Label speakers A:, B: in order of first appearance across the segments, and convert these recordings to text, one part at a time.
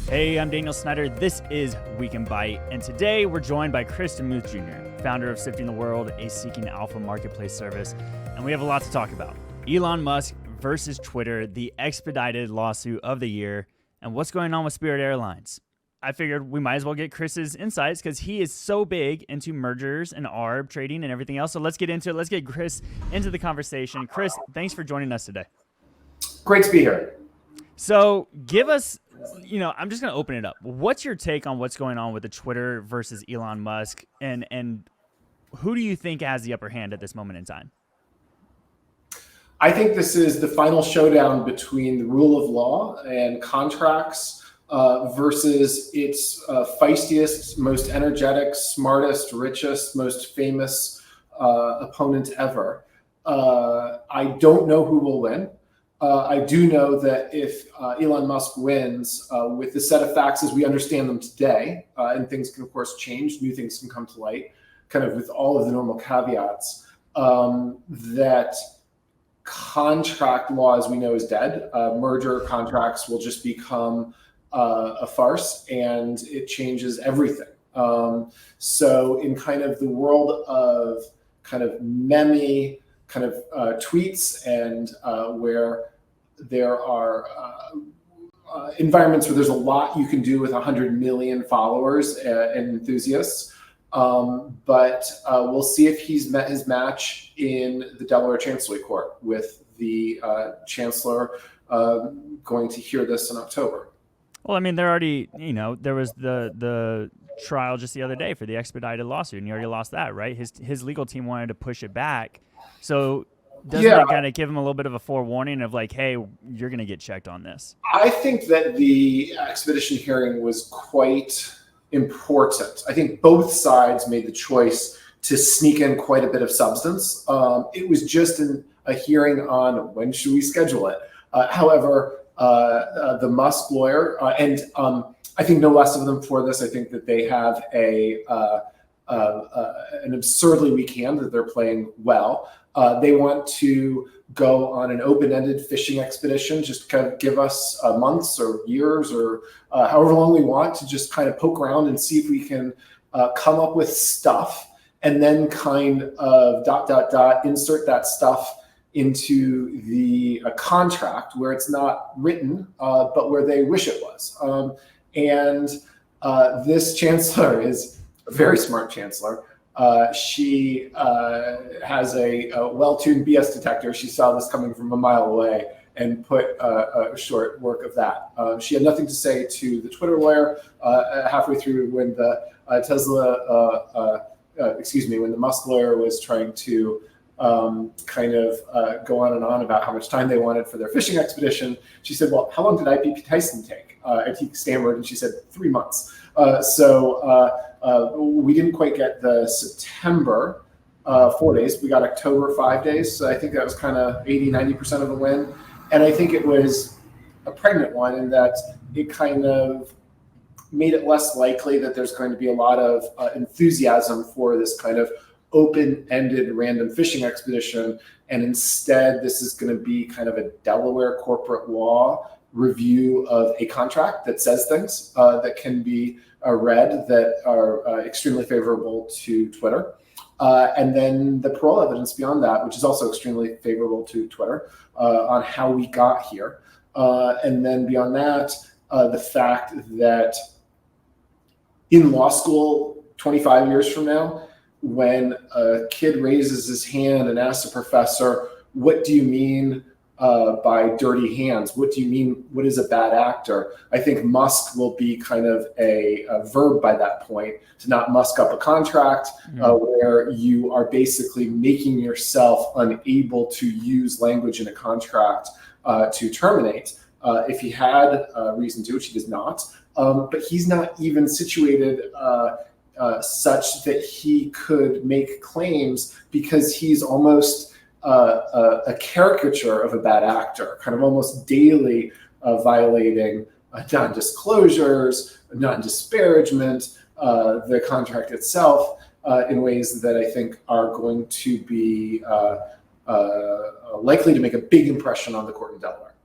A: Hey, I'm Daniel Snyder. This is Week in Byte, and today we're joined by Chris DeMuth Jr., founder of Sifting the World, a seeking alpha marketplace service, and we have a lot to talk about. Elon Musk versus Twitter, the expedited lawsuit of the year, and what's going on with Spirit Airlines. I figured we might as well get Chris's insights because he is so big into mergers and arb trading and everything else. So let's get into it. Let's get Chris into the conversation. Chris, thanks for joining us today.
B: Great to be here.
A: So give us, I'm just going to open it up. What's your take on what's going on with the Twitter versus Elon Musk, and who do you think has the upper hand at this moment in time?
B: I think this is the final showdown between the rule of law and contracts versus its feistiest, most energetic, smartest, richest, most famous opponent ever. I don't know who will win. I do know that if Elon Musk wins with the set of facts as we understand them today, and things can, of course, change, new things can come to light, kind of with all of the normal caveats, that contract law, as we know, is dead. Merger contracts will just become a farce, and it changes everything. So in kind of the world of kind of meme kind of tweets and where there are environments where there's a lot you can do with 100 million followers and enthusiasts. But we'll see if he's met his match in the Delaware Chancellery Court with the chancellor going to hear this in October.
A: Well, I mean, there already, there was the trial just the other day for the expedited lawsuit, and he already lost that, right? His legal team wanted to push it back. So doesn't that kind of give him a little bit of a forewarning of like, hey, you're going to get checked on this?
B: I think that the expedition hearing was quite important. I think both sides made the choice to sneak in quite a bit of substance. It was just a hearing on when should we schedule it. However, the Musk lawyer, and I think no less of them for this, I think that they have an absurdly weak hand that they're playing well. They want to go on an open-ended fishing expedition, just kind of give us months or years or however long we want to just kind of poke around and see if we can come up with stuff, and then kind of ... insert that stuff into the contract where it's not written, but where they wish it was. And this chancellor is a very smart chancellor. She has a well-tuned BS detector. She saw this coming from a mile away and put a short work of that. She had nothing to say to the Twitter lawyer halfway through when the when the Musk lawyer was trying to kind of go on and on about how much time they wanted for their fishing expedition. She said, well, how long did IPP Tyson take? And he stammered, and she said 3 months. So we didn't quite get the September 4 days. We got October 5 days. So I think that was kind of 80-90% of a win. And I think it was a pregnant one in that it kind of made it less likely that there's going to be a lot of enthusiasm for this kind of open-ended random fishing expedition. And instead, this is going to be kind of a Delaware corporate law review of a contract that says things that can be read that are extremely favorable to Twitter. And then the parole evidence beyond that, which is also extremely favorable to Twitter on how we got here. And then beyond that, the fact that in law school 25 years from now, when a kid raises his hand and asks a professor, what do you mean by dirty hands? What do you mean? What is a bad actor? I think Musk will be kind of a verb by that point, to not musk up a contract where you are basically making yourself unable to use language in a contract to terminate. If he had reason to, which he does not, but he's not even situated such that he could make claims because he's almost a caricature of a bad actor, kind of almost daily violating non-disclosures, non-disparagement, the contract itself in ways that I think are going to be likely to make a big impression on the court in Delaware.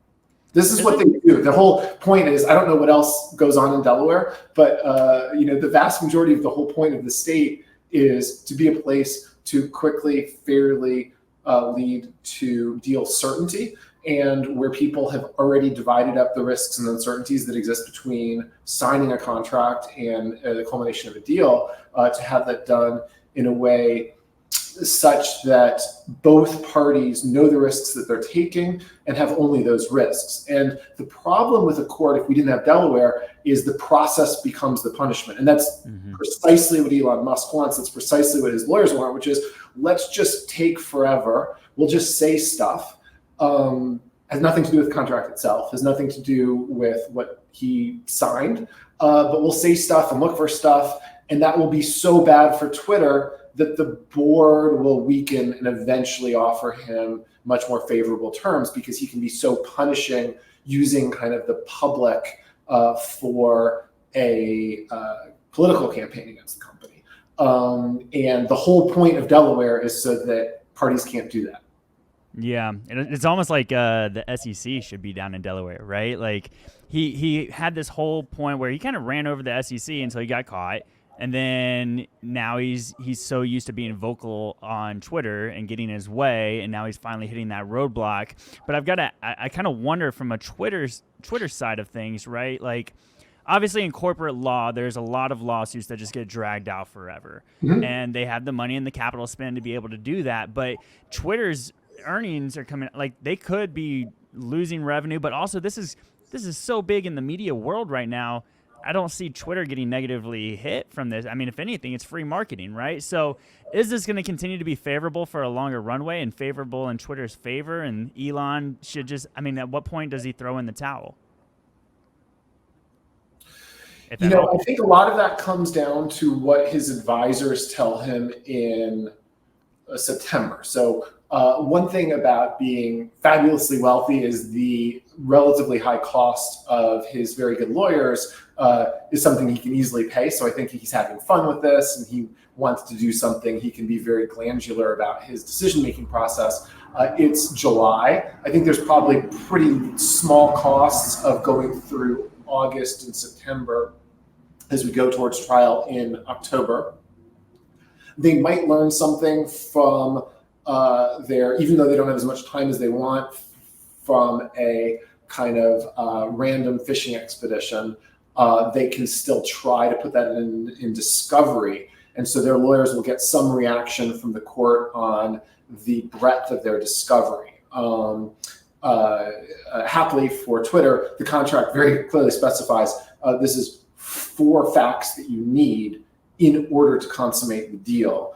B: This is what they do. The whole point is, I don't know what else goes on in Delaware, but the vast majority of the whole point of the state is to be a place to quickly, fairly lead to deal certainty, and where people have already divided up the risks and uncertainties that exist between signing a contract and the culmination of a deal, to have that done in a way such that both parties know the risks that they're taking and have only those risks. And the problem with a court, if we didn't have Delaware, is the process becomes the punishment. And that's precisely what Elon Musk wants. That's precisely what his lawyers want, which is, let's just take forever. We'll just say stuff. Has nothing to do with the contract itself, has nothing to do with what he signed, but we'll say stuff and look for stuff. And that will be so bad for Twitter that the board will weaken and eventually offer him much more favorable terms, because he can be so punishing using kind of the public for a political campaign against the company. And the whole point of Delaware is so that parties can't do that.
A: Yeah, it's almost like the SEC should be down in Delaware, right? Like he had this whole point where he kind of ran over the SEC until he got caught. And then now he's so used to being vocal on Twitter and getting his way, and now he's finally hitting that roadblock. But I kind of wonder from a Twitter side of things, right? Like, obviously in corporate law, there's a lot of lawsuits that just get dragged out forever, and they have the money and the capital spend to be able to do that. But Twitter's earnings are coming, like, they could be losing revenue, but also this is so big in the media world right now. I don't see Twitter getting negatively hit from this. I mean, if anything, it's free marketing, right? So is this going to continue to be favorable for a longer runway and favorable in Twitter's favor? And Elon should just, I mean, at what point does he throw in the towel?
B: I think a lot of that comes down to what his advisors tell him in September. So one thing about being fabulously wealthy is the relatively high cost of his very good lawyers is something he can easily pay. So I think he's having fun with this, and he wants to do something. He can be very glandular about his decision-making process. It's July. I think there's probably pretty small costs of going through August and September as we go towards trial in October. They might learn something from even though they don't have as much time as they want, from a kind of random fishing expedition. They can still try to put that in discovery. And so their lawyers will get some reaction from the court on the breadth of their discovery. Happily for Twitter, the contract very clearly specifies this is 4 facts that you need in order to consummate the deal.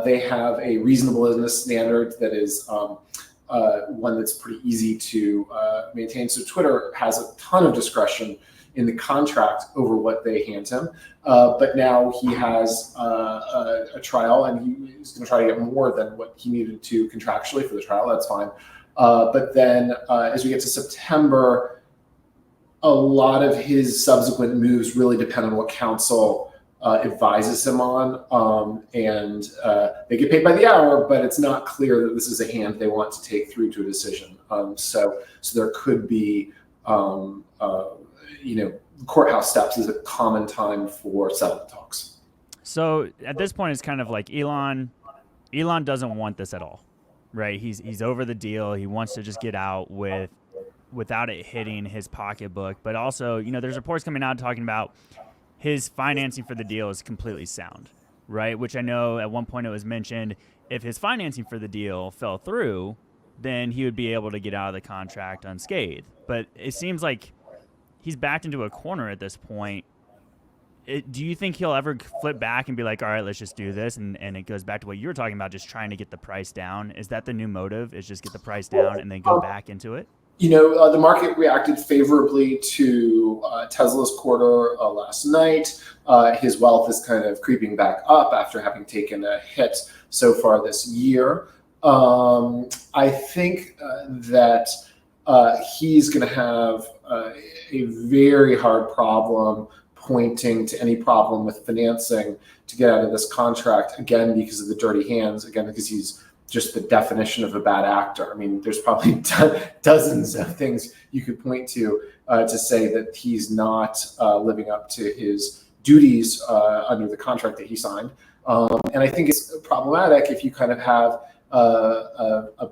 B: They have a reasonableness standard that is one that's pretty easy to maintain. So Twitter has a ton of discretion in the contract over what they hand him. But now he has a trial, and he's going to try to get more than what he needed to contractually for the trial. That's fine. But then as we get to September, a lot of his subsequent moves really depend on what counsel advises him on, and they get paid by the hour, but it's not clear that this is a hand they want to take through to a decision. So there could be, courthouse steps is a common time for settlement talks.
A: So at this point, it's kind of like Elon doesn't want this at all, right? He's over the deal. He wants to just get out without it hitting his pocketbook. But also, there's reports coming out talking about his financing for the deal is completely sound, right? Which I know at one point it was mentioned, if his financing for the deal fell through, then he would be able to get out of the contract unscathed. But it seems like he's backed into a corner at this point. Do you think he'll ever flip back and be like, all right, let's just do this? And it goes back to what you were talking about, just trying to get the price down. Is that the new motive, is just get the price down and then go back into it?
B: The market reacted favorably to Tesla's quarter last night. His wealth is kind of creeping back up after having taken a hit so far this year. I think that he's going to have a very hard problem pointing to any problem with financing to get out of this contract, again, because of the dirty hands, again, because he's just the definition of a bad actor. I mean, there's probably dozens of things you could point to say that he's not living up to his duties under the contract that he signed. And I think it's problematic if you kind of have a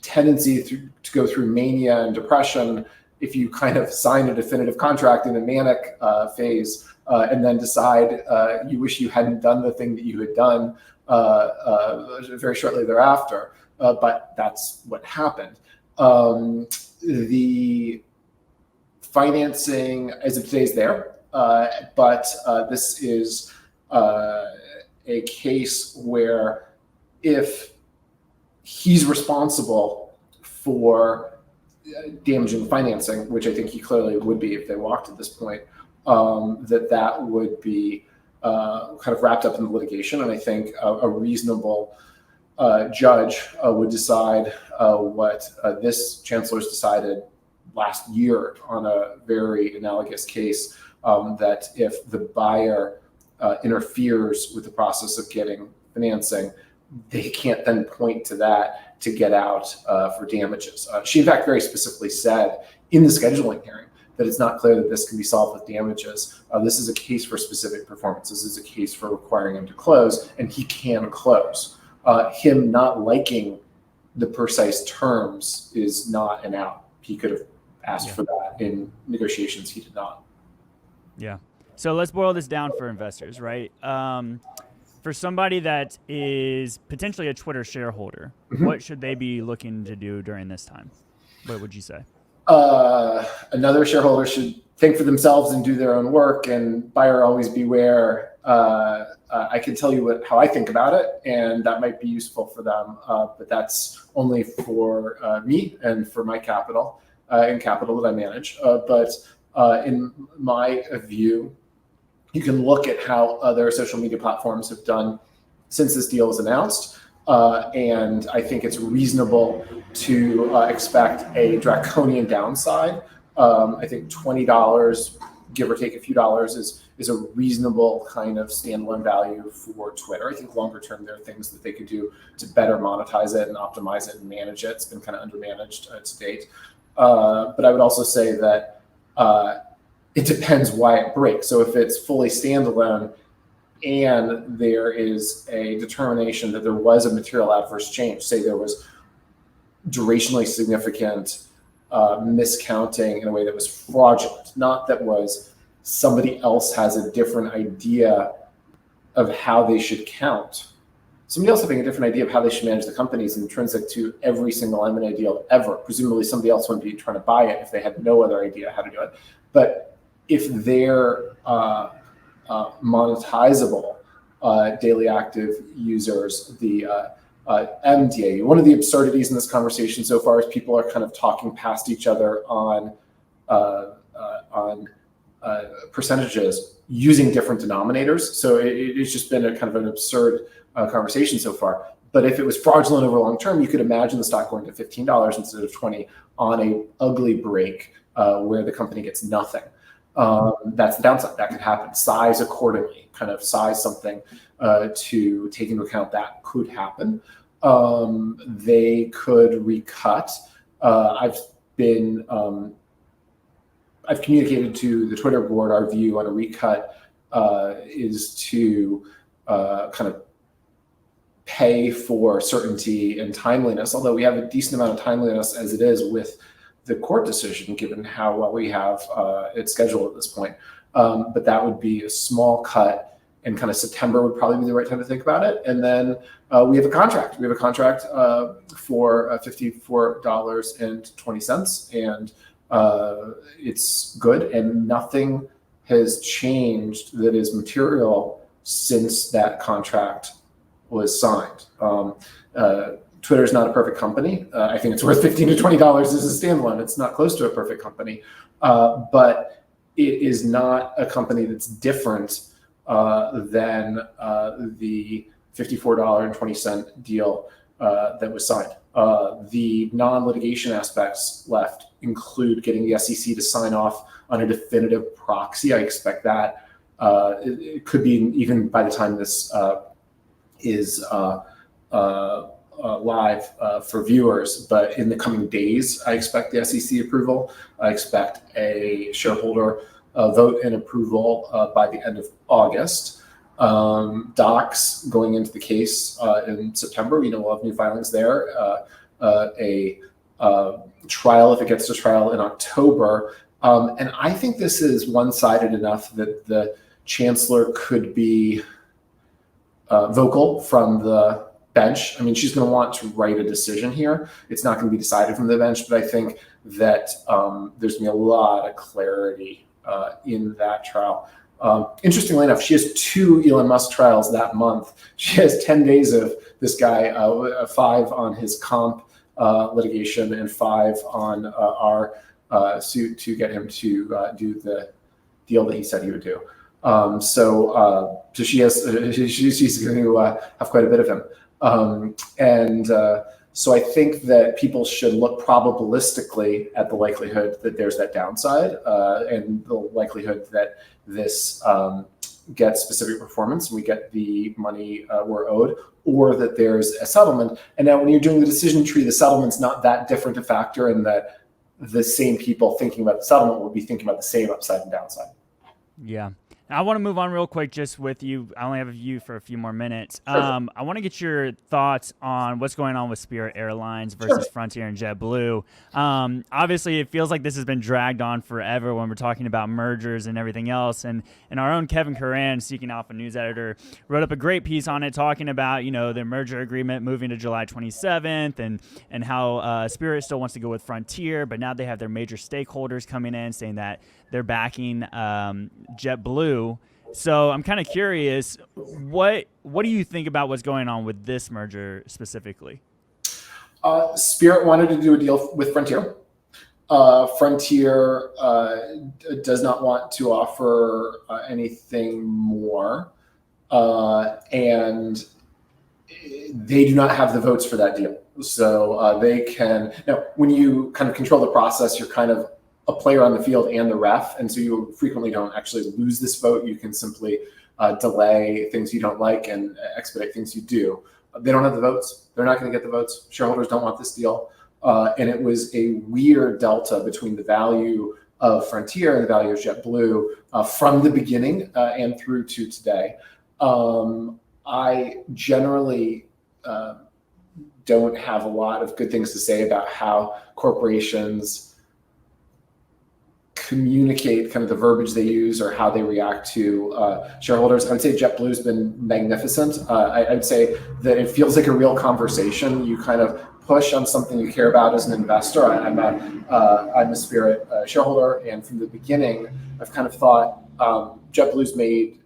B: tendency to go through mania and depression if you kind of sign a definitive contract in a manic phase and then decide you wish you hadn't done the thing that you had done very shortly thereafter. But that's what happened. The financing as of today is there, but this is a case where if he's responsible for damaging financing, which I think he clearly would be if they walked at this point, that would be kind of wrapped up in the litigation. And I think a reasonable judge would decide what this chancellor's decided last year on a very analogous case, that if the buyer interferes with the process of getting financing, they can't then point to that to get out for damages. She, in fact, very specifically said in the scheduling hearing that it's not clear that this can be solved with damages. This is a case for specific performance. This is a case for requiring him to close, and he can close. Him not liking the precise terms is not an out. He could have asked for that in negotiations. He did not.
A: Yeah. So let's boil this down for investors, right? For somebody that is potentially a Twitter shareholder, what should they be looking to do during this time? What would you say?
B: Another shareholder should think for themselves and do their own work, and buyer always beware. I can tell you how I think about it, and that might be useful for them, but that's only for me and for my capital and capital that I manage. But in my view, you can look at how other social media platforms have done since this deal was announced. And I think it's reasonable to expect a draconian downside. I think $20, give or take a few dollars, is a reasonable kind of standalone value for Twitter. I think longer term, there are things that they could do to better monetize it and optimize it and manage it. It's been kind of undermanaged to date. But I would also say that it depends why it breaks. So if it's fully standalone and there is a determination that there was a material adverse change, say there was durationally significant miscounting in a way that was fraudulent, not that was somebody else has a different idea of how they should count. Somebody else having a different idea of how they should manage the company is intrinsic to every single M&A deal ever. Presumably somebody else wouldn't be trying to buy it if they had no other idea how to do it. But if they're monetizable daily active users, the MDA, one of the absurdities in this conversation so far is people are kind of talking past each other on percentages using different denominators. So it's just been a kind of an absurd conversation so far. But if it was fraudulent over long term, you could imagine the stock going to $15 instead of 20 on a ugly break where the company gets nothing. That's the downside. That could happen. Size accordingly, kind of size something to take into account that could happen. They could recut. I've communicated to the Twitter board our view on a recut is to kind of pay for certainty and timeliness, although we have a decent amount of timeliness as it is with the court decision, given how well we have it scheduled at this point. But that would be a small cut, and kind of September would probably be the right time to think about it. And then we have a contract. We have a contract for $54.20, and it's good, and nothing has changed that is material since that contract was signed. Twitter is not a perfect company. I think it's worth $15 to $20 as a standalone. It's not close to a perfect company, but it is not a company that's different than the $54.20 deal that was signed. The non-litigation aspects left include getting the SEC to sign off on a definitive proxy. I expect that it could be even by the time this is live for viewers, but in the coming days, I expect the SEC approval. I expect a shareholder vote and approval by the end of August. Docs going into the case in September. We'll have new filings there. A trial, if it gets to trial, in October. And I think this is one-sided enough that the chancellor could be vocal from the bench. I mean, she's going to want to write a decision here. It's not going to be decided from the bench, but I think that there's going to be a lot of clarity in that trial. Interestingly enough, she has 2 Elon Musk trials that month. She has 10 days of this guy, 5 on his comp litigation and 5 on our suit to get him to do the deal that he said he would do. So she's going to have quite a bit of him. So I think that people should look probabilistically at the likelihood that there's that downside and the likelihood that this gets specific performance and we get the money we're owed, or that there's a settlement. And now when you're doing the decision tree, the settlement's not that different a factor in that the same people thinking about the settlement will be thinking about the same upside and downside.
A: Yeah. I want to move on real quick just with you. I only have you for a few more minutes.
B: Sure.
A: I want to get your thoughts on what's going on with Spirit Airlines versus
B: Sure.
A: Frontier and JetBlue. Obviously, it feels like this has been dragged on forever when we're talking about mergers and everything else. And our own Kevin Curran, Seeking Alpha news editor, wrote up a great piece on it talking about, the merger agreement moving to July 27th and how Spirit still wants to go with Frontier, but now they have their major stakeholders coming in saying that they're backing JetBlue. So I'm kind of curious, what do you think about what's going on with this merger specifically?
B: Spirit wanted to do a deal with Frontier. Frontier does not want to offer anything more, and they do not have the votes for that deal. So they can, now when you kind of control the process, you're kind of a player on the field and the ref, and so you frequently don't actually lose this vote. You can simply delay things you don't like and expedite things you do. They don't have the votes. They're not going to get the votes. Shareholders don't want this deal. And it was a weird delta between the value of Frontier and the value of JetBlue from the beginning and through to today. I generally don't have a lot of good things to say about how corporations communicate kind of the verbiage they use or how they react to shareholders. I would say JetBlue's been magnificent. I would say that it feels like a real conversation. You kind of push on something you care about as an investor. I'm a Spirit shareholder, and from the beginning, I've kind of thought JetBlue's made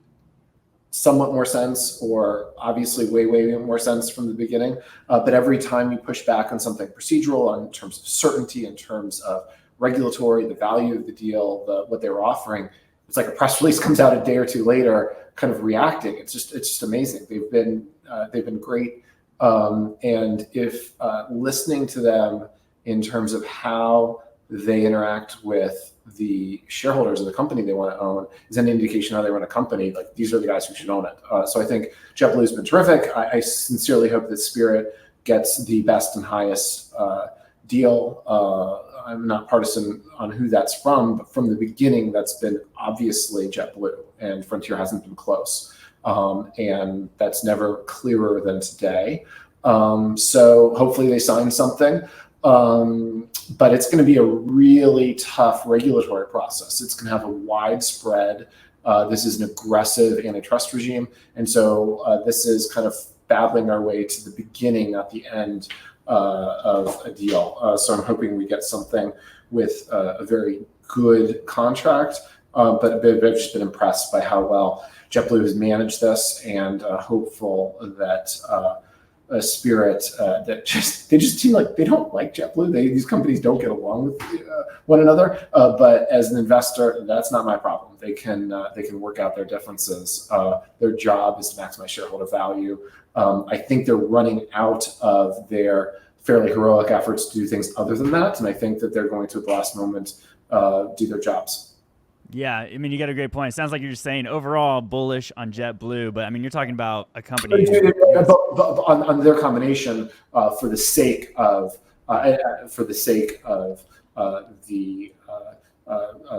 B: somewhat more sense, or obviously way more sense from the beginning. But every time you push back on something procedural, in terms of certainty, in terms of regulatory, the value of the deal, what they were offering, it's like a press release comes out a day or two later, kind of reacting. It's just amazing. They've been great, and if listening to them in terms of how they interact with the shareholders of the company they want to own is an indication how they run a company. Like, these are the guys who should own it. So I think JetBlue's been terrific. I sincerely hope that Spirit gets the best and highest deal. I'm not partisan on who that's from, but from the beginning, that's been obviously JetBlue, and Frontier hasn't been close. And that's never clearer than today. So hopefully they sign something. But it's going to be a really tough regulatory process. It's going to have a widespread, this is an aggressive antitrust regime. And so this is kind of battling our way to the beginning, not the end of a deal. So I'm hoping we get something with a very good contract, but I've just been impressed by how well JetBlue has managed this, and hopeful that Spirit they just seem like they don't like JetBlue. These companies don't get along with one another. But as an investor, that's not my problem. They can work out their differences. Their job is to maximize shareholder value. I think they're running out of their fairly heroic efforts to do things other than that, and I think that they're going to, at the last moment, do their jobs.
A: Yeah, I mean, you got a great point. It sounds like you're just saying overall bullish on JetBlue, but I mean, you're talking about a company who,
B: On their combination for the sake of the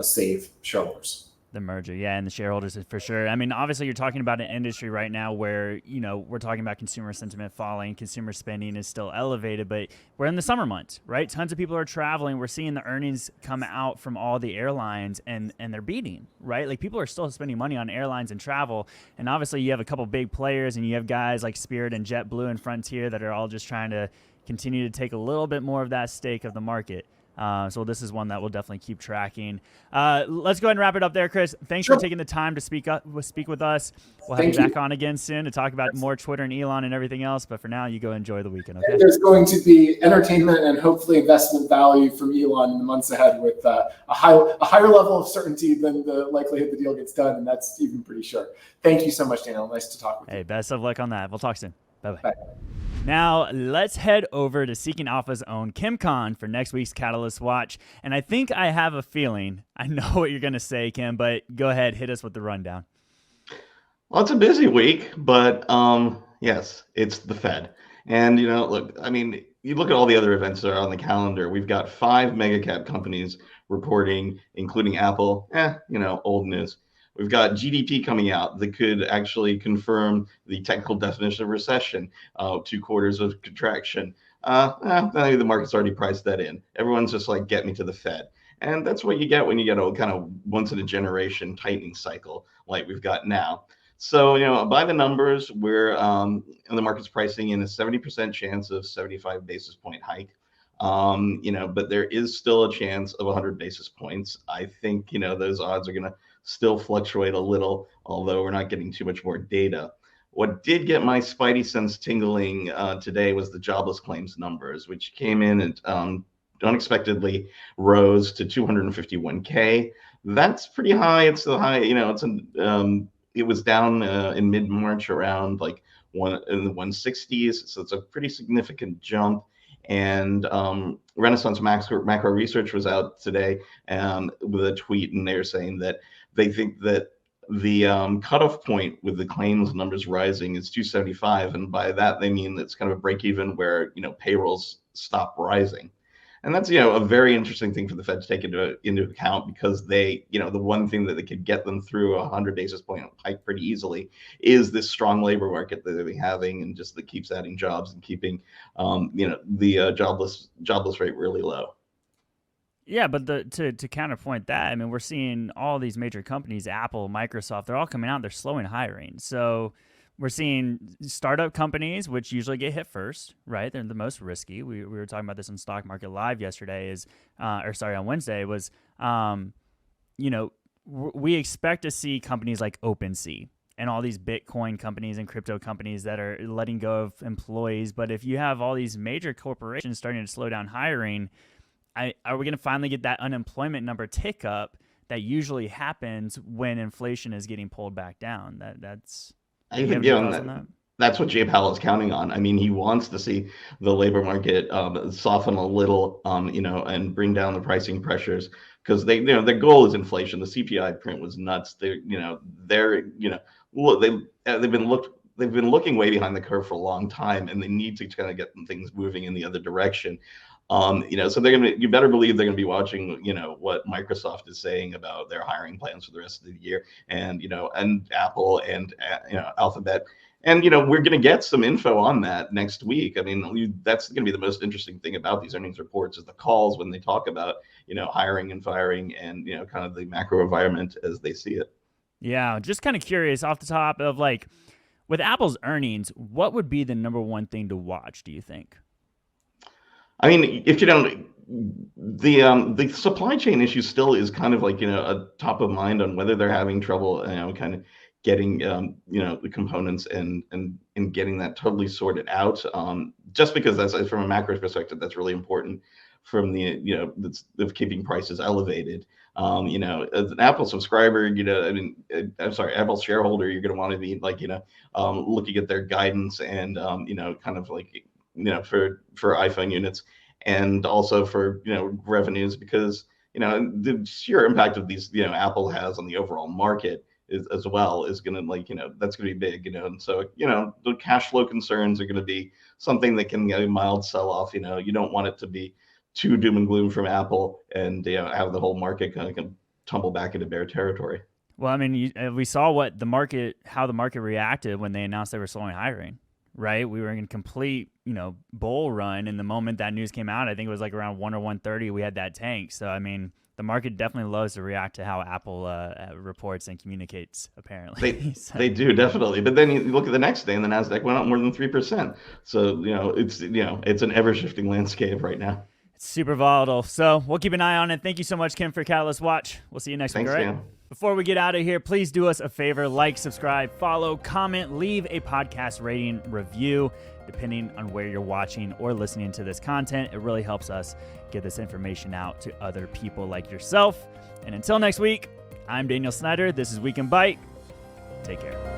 B: save shareholders.
A: the merger, yeah, and the shareholders for sure. I mean, obviously, you're talking about an industry right now where we're talking about consumer sentiment falling, consumer spending is still elevated, but we're in the summer months, right? Tons of people are traveling. We're seeing the earnings come out from all the airlines, and they're beating, right? Like people are still spending money on airlines and travel, and obviously, you have a couple big players, and you have guys like Spirit and JetBlue and Frontier that are all just trying to continue to take a little bit more of that stake of the market. So this is one that we'll definitely keep tracking. Let's go ahead and wrap it up there, Chris. Thanks for taking the time to speak with us. We'll have you back on again soon to talk about more Twitter and Elon and everything else. But for now, you go enjoy the weekend. Okay.
B: There's going to be entertainment and hopefully investment value from Elon in the months ahead with a higher level of certainty than the likelihood the deal gets done, and that's even pretty sure. Thank you so much, Daniel. Nice to talk with you.
A: Hey, best of luck on that. We'll talk soon. Bye-bye.
B: Bye.
A: Now, let's head over to Seeking Alpha's own KimCon for next week's Catalyst Watch. And I think I have a feeling I know what you're going to say, Kim, but go ahead, hit us with the rundown.
C: Well, it's a busy week, but yes, it's the Fed. And, look, I mean, you look at all the other events that are on the calendar. We've got 5 mega cap companies reporting, including Apple, old news. We've got GDP coming out that could actually confirm the technical definition of recession, 2 quarters of contraction. The market's already priced that in. Everyone's just like, get me to the Fed. And that's what you get when you get a kind of once in a generation tightening cycle like we've got now. So, by the numbers, the market's pricing in a 70% chance of 75 basis point hike. But there is still a chance of 100 basis points. I think, those odds are going to still fluctuate a little, although we're not getting too much more data. What did get my spidey sense tingling today was the jobless claims numbers, which came in and unexpectedly rose to 251K. That's pretty high. It's the high, it was down in mid-March around like in the 160s. So it's a pretty significant jump. And Renaissance Macro Research was out today with a tweet, and they're saying that they think that the cutoff point with the claims numbers rising is 275, and by that they mean it's kind of a break even where payrolls stop rising. And that's a very interesting thing for the Fed to take into account, because they the one thing that they could get them through 100 basis point hike pretty easily is this strong labor market that they've been having, and just that keeps adding jobs and keeping the jobless rate really low.
A: Yeah, but to counterpoint that, I mean, we're seeing all these major companies, Apple, Microsoft, they're all coming out, they're slowing hiring. So we're seeing startup companies, which usually get hit first, right? They're the most risky. We were talking about this on Stock Market Live yesterday, on Wednesday, was, we expect to see companies like OpenSea and all these Bitcoin companies and crypto companies that are letting go of employees. But if you have all these major corporations starting to slow down hiring, are we going to finally get that unemployment number tick up that usually happens when inflation is getting pulled back down?
C: I think that's what Jay Powell is counting on. I mean, he wants to see the labor market soften a little, and bring down the pricing pressures, because their goal is inflation. The CPI print was nuts. They've been looking way behind the curve for a long time, and they need to kind of get things moving in the other direction. So you better believe they're gonna be watching, what Microsoft is saying about their hiring plans for the rest of the year, and Apple and Alphabet, and we're gonna get some info on that next week. I mean, that's gonna be the most interesting thing about these earnings reports, is the calls when they talk about hiring and firing and kind of the macro environment as they see it.
A: Yeah, just kind of curious off the top of with Apple's earnings, what would be the number one thing to watch, do you think?
C: I mean, if you don't, the supply chain issue still is kind of a top of mind on whether they're having trouble, kind of getting the components and getting that totally sorted out. Just because that's, from a macro perspective, that's really important from the of keeping prices elevated. As an Apple subscriber, Apple shareholder, you're going to want to be looking at their guidance and kind of for iPhone units, and also for revenues, because the sheer impact of these, Apple has on the overall market as well is going to that's going to be big, and so, the cash flow concerns are going to be something that can get a mild sell off. You don't want it to be too doom and gloom from Apple and, have the whole market kind of tumble back into bear territory.
A: Well, I mean, we saw how the market reacted when they announced they were slowing hiring, right? We were in complete, bull run. And the moment that news came out, I think it was like around 1 or 1:30, we had that tank. So, I mean, the market definitely loves to react to how Apple reports and communicates, apparently.
C: They do, definitely. But then you look at the next day and the NASDAQ went up more than 3%. So, it's an ever-shifting landscape right now.
A: It's super volatile. So we'll keep an eye on it. Thank you so much, Kim, for Catalyst Watch. We'll see you next week, all right?
C: Dan.
A: Before we get out of here, please do us a favor. Like, subscribe, follow, comment, leave a podcast rating, review, depending on where you're watching or listening to this content. It really helps us get this information out to other people like yourself. And until next week, I'm Daniel Snyder. This is Week in Byte. Take care.